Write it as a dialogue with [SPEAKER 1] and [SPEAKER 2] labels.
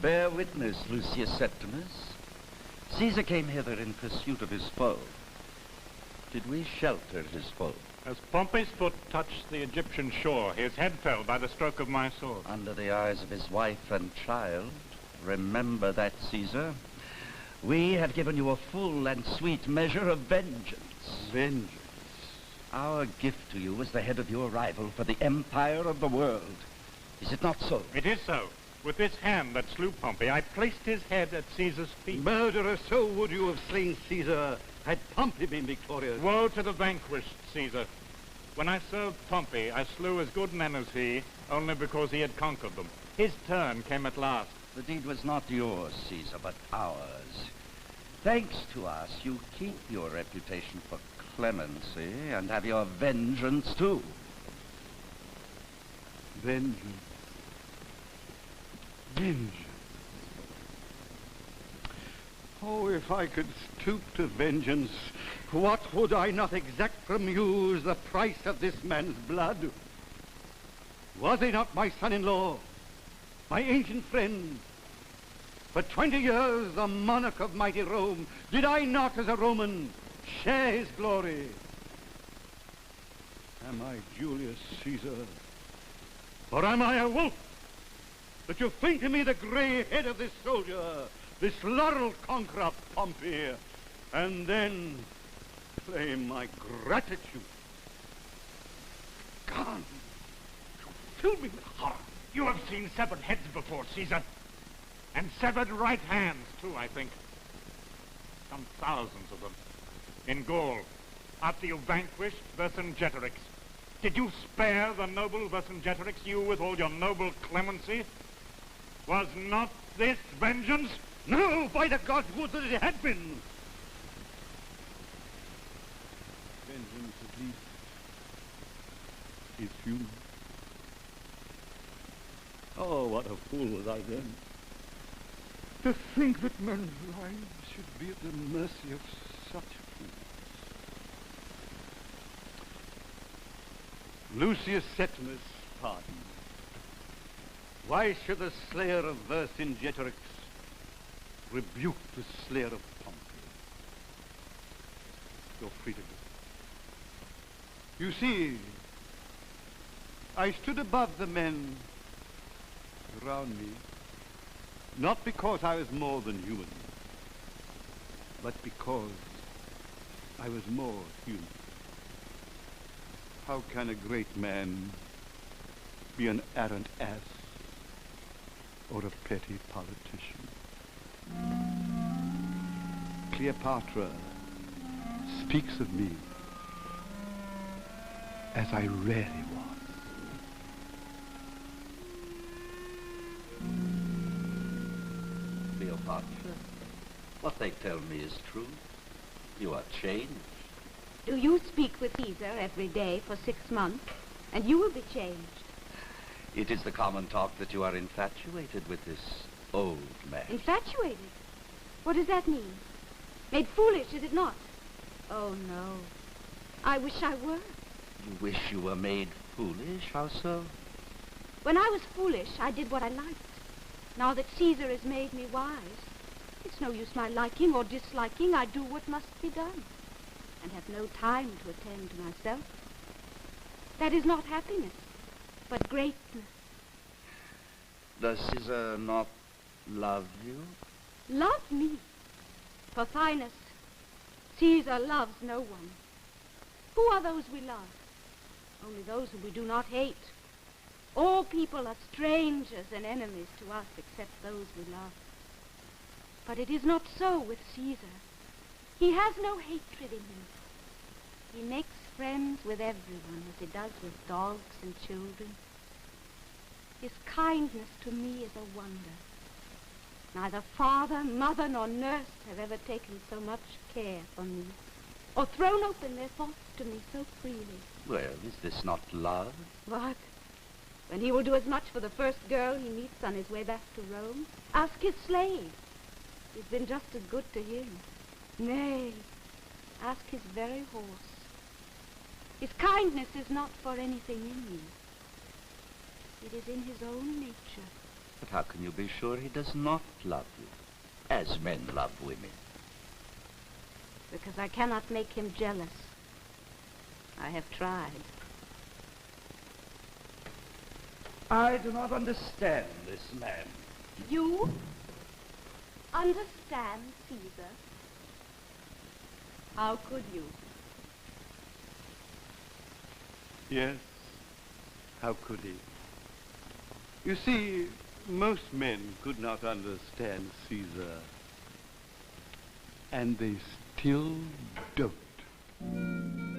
[SPEAKER 1] Bear witness, Lucius Septimus. Caesar came hither in pursuit of his foe. Did we shelter his foe?
[SPEAKER 2] As Pompey's foot touched the Egyptian shore, his head fell by the stroke of my sword.
[SPEAKER 1] Under the eyes of his wife and child. Remember that, Caesar. We had given you a full and sweet measure of vengeance.
[SPEAKER 3] Vengeance?
[SPEAKER 1] Our gift to you was the head of your rival for the empire of the world. Is it not so?
[SPEAKER 2] It is so. With this hand that slew Pompey, I placed his head at Caesar's feet.
[SPEAKER 3] Murderer, so would you have slain Caesar had Pompey been victorious.
[SPEAKER 2] Woe to the vanquished, Caesar. When I served Pompey, I slew as good men as he, only because he had conquered them. His turn came at last.
[SPEAKER 1] The deed was not yours, Caesar, but ours. Thanks to us, you keep your reputation for clemency and have your vengeance, too.
[SPEAKER 3] Vengeance. Vengeance. Oh, if I could stoop to vengeance, what would I not exact from you as the price of this man's blood? Was he not my son-in-law, my ancient friend? For 20 years, the monarch of mighty Rome, did I not, as a Roman, share his glory? Am I Julius Caesar? Or am I a wolf, that you think in me the gray head of this soldier, this laurel conqueror Pompey, and then claim my gratitude? God, you fill me with horror.
[SPEAKER 2] You have seen severed heads before, Caesar. And severed right hands, too, I think. Some thousands of them. In Gaul, after you vanquished Vercingetorix. Did you spare the noble Vercingetorix, you with all your noble clemency? Was not this vengeance?
[SPEAKER 3] No, by the gods, would that it had been! Vengeance, at least, is human. Oh, what a fool was I then. To think that men's lives should be at the mercy of such fools. Lucius Septimus, pardon. Why should the slayer of Vercingetorix rebuke the slayer of Pompey? You're free to go. You see, I stood above the men around me, not because I was more than human, but because I was more human. How can a great man be an arrant ass or a petty politician? Cleopatra speaks of me as I really was.
[SPEAKER 1] Cleopatra, what they tell me is true. You are changed.
[SPEAKER 4] Do you speak with Caesar every day for 6 months, and you will be changed?
[SPEAKER 1] It is the common talk that you are infatuated with this old man.
[SPEAKER 4] Infatuated? What does that mean? Made foolish, is it not? Oh, no. I wish I were.
[SPEAKER 1] You wish you were made foolish? How so?
[SPEAKER 4] When I was foolish, I did what I liked. Now that Caesar has made me wise, it's no use my liking or disliking. I do what must be done, and have no time to attend to myself. That is not happiness, but greatness.
[SPEAKER 1] Does Caesar not love you?
[SPEAKER 4] Love me? Pothinus, Caesar loves no one. Who are those we love? Only those whom we do not hate. All people are strangers and enemies to us except those we love. But it is not so with Caesar. He has no hatred in him. He makes friends with everyone as he does with dogs and children. His kindness to me is a wonder. Neither father, mother, nor nurse have ever taken so much care for me, or thrown open their thoughts to me so freely.
[SPEAKER 1] Well, is this not love?
[SPEAKER 4] What? When he will do as much for the first girl he meets on his way back to Rome? Ask his slave. He's been just as good to him. Nay, ask his very horse. His kindness is not for anything in me. It is in his own nature.
[SPEAKER 1] But how can you be sure he does not love you, as men love women?
[SPEAKER 4] Because I cannot make him jealous. I have tried.
[SPEAKER 1] I do not understand this man.
[SPEAKER 4] You understand Caesar? How could you?
[SPEAKER 3] Yes, how could he? You see, most men could not understand Caesar. And they still don't.